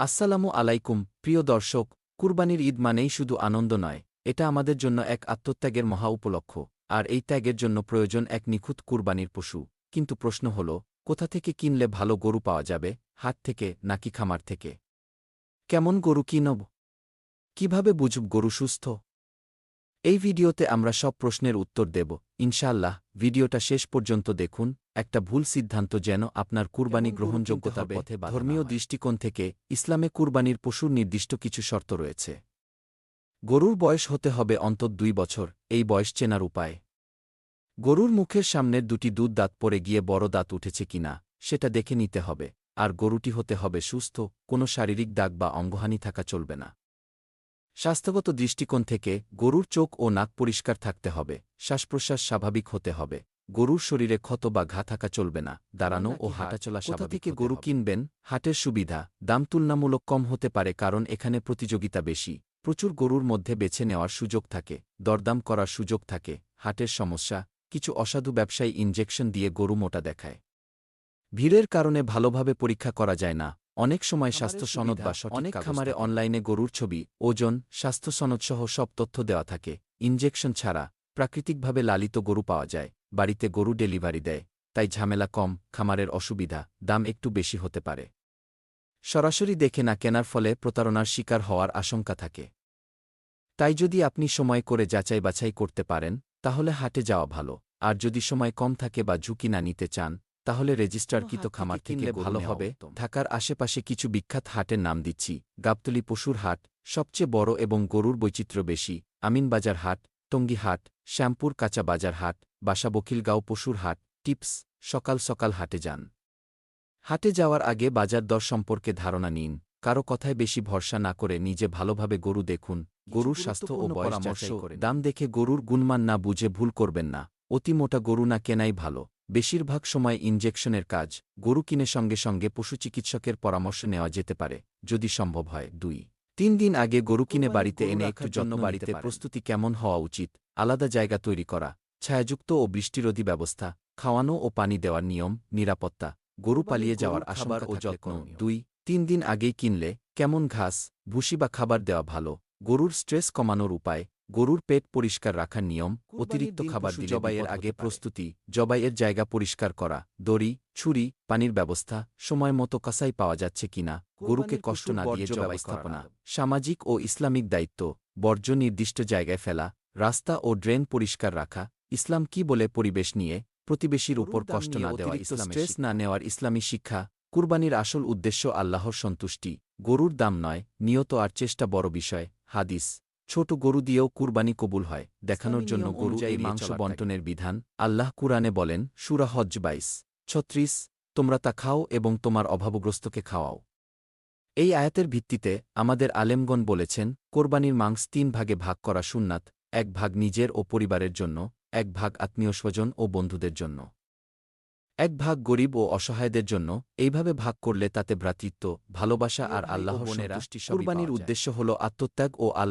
আসসালামু আলাইকুম প্রিয় দর্শক, কুরবানির ঈদ মানেই শুধু আনন্দ নয়, এটা আমাদের জন্য এক আত্মত্যাগের মহা উপলক্ষ, আর এই ত্যাগের জন্য প্রয়োজন এক নিখুঁত কুরবানির পশু। কিন্তু প্রশ্ন হল, কোথা থেকে কিনলে ভালো গরু পাওয়া যাবে, হাট থেকে নাকি খামার থেকে? কেমন গরু কিনব? কিভাবে বুঝব গরু সুস্থ? এই ভিডিওতে আমরা সব প্রশ্নের উত্তর দেব ইনশাআল্লাহ। ভিডিওটা শেষ পর্যন্ত দেখুন। একটা ভুল সিদ্ধান্ত যেন আপনার কুরবানি গ্রহণযোগ্যতার পথে বাধা না হয়। ধর্মীয় দৃষ্টিকোণ থেকে ইসলামে কুরবানির পশুর নির্দিষ্ট কিছু শর্ত রয়েছে। গরুর বয়স হতে হবে অন্তত 2 বছর। এই বয়স চেনার উপায়: গরুর মুখের সামনের দুটি দুধ দাঁত পড়ে গিয়ে বড় দাঁত উঠেছে কিনা সেটা দেখে নিতে হবে। আর গরুটি হতে হবে সুস্থ, কোনো শারীরিক দাগ বা অঙ্গহানি থাকা চলবে না। স্বাস্থ্যগত দৃষ্টিকোণ থেকে গরুর চোখ ও নাক পরিষ্কার থাকতে হবে, শ্বাসপ্রশ্বাস স্বাভাবিক হতে হবে, গরুর শরীরে ক্ষত বা ঘা থাকা চলবে না, দাঁড়ানো ও হাঁটাচলা স্বাভাবিক। কোথা থেকে গরু কিনবেন? হাটের সুবিধা: দাম তুলনামূলক কম হতে পারে কারণ এখানে প্রতিযোগিতা বেশি। প্রচুর গরুর মধ্যে বেছে নেওয়ার সুযোগ থাকে, দরদাম করার সুযোগ থাকে। হাটের সমস্যা: কিছু অসাধু ব্যবসায়ী ইনজেকশন দিয়ে গরু মোটা দেখায়। ভিড়ের কারণে ভালোভাবে পরীক্ষা করা যায় না। অনেক সময় স্বাস্থ্য সনদ বা অনেক খামারে অনলাইনে গরুর ছবি, ওজন, স্বাস্থ্য সনদসহ সব তথ্য দেওয়া থাকে। ইনজেকশন ছাড়া প্রাকৃতিকভাবে লালিত গরু পাওয়া যায়, বাড়িতে গরু ডেলিভারি দেয়, তাই ঝামেলা কম। খামারের অসুবিধা: দাম একটু বেশি হতে পারে। সরাসরি দেখে না কেনার ফলে প্রতারণার শিকার হওয়ার আশঙ্কা থাকে। তাই যদি আপনি সময় করে যাচাই বাছাই করতে পারেন তাহলে হাটে যাওয়া ভালো। আর যদি সময় কম থাকে বা ঝুঁকি না নিতে চান তাহলে রেজিস্টারকৃত খামার থেকে ভালো হবে। ঢাকার আশেপাশে কিছু বিখ্যাত হাটের নাম দিচ্ছি: গাবতলী পশুর হাট, সবচেয়ে বড় এবং গরুর বৈচিত্র্য বেশি; আমিনবাজার হাট, টঙ্গী হাট, শ্যামপুর কাঁচা বাজার হাট, বাসা বকিলগাঁও পশুর হাট। টিপস: সকাল সকাল হাটে যান। হাটে যাওয়ার আগে বাজার দর সম্পর্কে ধারণা নিন। কারো কথায় বেশি ভরসা না করে নিজে ভালোভাবে গরু দেখুন। গরুর স্বাস্থ্য ও বয়স যাচাই করে দাম দেখে গরুর গুণমান না বুঝে ভুল করবেন না। অতি মোটা গরু না কেনাই ভালো। বেশিরভাগ সময় ইনজেকশনের কাজ। গরু কিনে সঙ্গে সঙ্গে পশু চিকিৎসকের পরামর্শ নেওয়া যেতে পারে যদি সম্ভব হয়। 2-3 দিন আগে গরু কিনে বাড়িতে এনে একটু যত্ন বাড়িতে প্রস্তুতি কেমন হওয়া উচিত: আলাদা জায়গা তৈরি করা, ছায়াযুক্ত ও বৃষ্টিরোধী ব্যবস্থা, খাওয়ানো ও পানি দেওয়ার নিয়ম, নিরাপত্তা, গরু পালিয়ে যাওয়ার আশঙ্কা ও যত্ন। 2-3 দিন আগেই কিনলে কেমন ঘাস, ভুসি বা খাবার দেওয়া ভালো। গরুর স্ট্রেস কমানোর উপায়: গরুর পেট পরিষ্কার রাখার নিয়ম, অতিরিক্ত খাবার দিলে জবাইয়ের আগে প্রস্তুতি, জবাইয়ের জায়গা পরিষ্কার করা, দড়ি, ছুরি, পানির ব্যবস্থা, সময় মতো কসাই পাওয়া যাচ্ছে কিনা, গরুকে কষ্ট না দিয়ে ব্যবস্থাপনা। সামাজিক ও ইসলামিক দায়িত্ব: বর্জ্য নির্দিষ্ট জায়গায় ফেলা, রাস্তা ও ড্রেন পরিষ্কার রাখা। ইসলাম কি বলে পরিবেশ নিয়ে? প্রতিবেশীর উপর কষ্ট না দেওয়া, স্ট্রেস না নেওয়ার ইসলামী শিক্ষা। কুরবানির আসল উদ্দেশ্য আল্লাহর সন্তুষ্টি, গরুর দাম নয়। নিয়ত আর চেষ্টা বড় বিষয়। হাদিস: ছোট গরু দিয়েও কুরবানি কবুল হয়, দেখানোর জন্য গরু এই মাংস বন্টনের বিধান। আল্লাহ কুরআনে বলেন, সূরা হজ 22-36, তোমরা তা খাও এবং তোমার অভাবগ্রস্তকে খাওয়াও। এই আয়াতের ভিত্তিতে আমাদের আলেমগণ বলেছেন, কোরবানির মাংস 3 ভাগে ভাগ করা সুন্নাত: 1 ভাগ নিজের ও পরিবারের জন্য, 1 ভাগ আত্মীয় স্বজন ও বন্ধুদের জন্য, 1 ভাগ গরিব ও অসহায়দের জন্য। এইভাবে ভাগ করলে তাতে ভ্রাতৃত্ব, ভালোবাসা আর আল্লাহর সন্তুষ্টি সবই পাওয়া যায়। কুরবানির উদ্দেশ্য হল আত্মত্যাগ ও আল্লাহ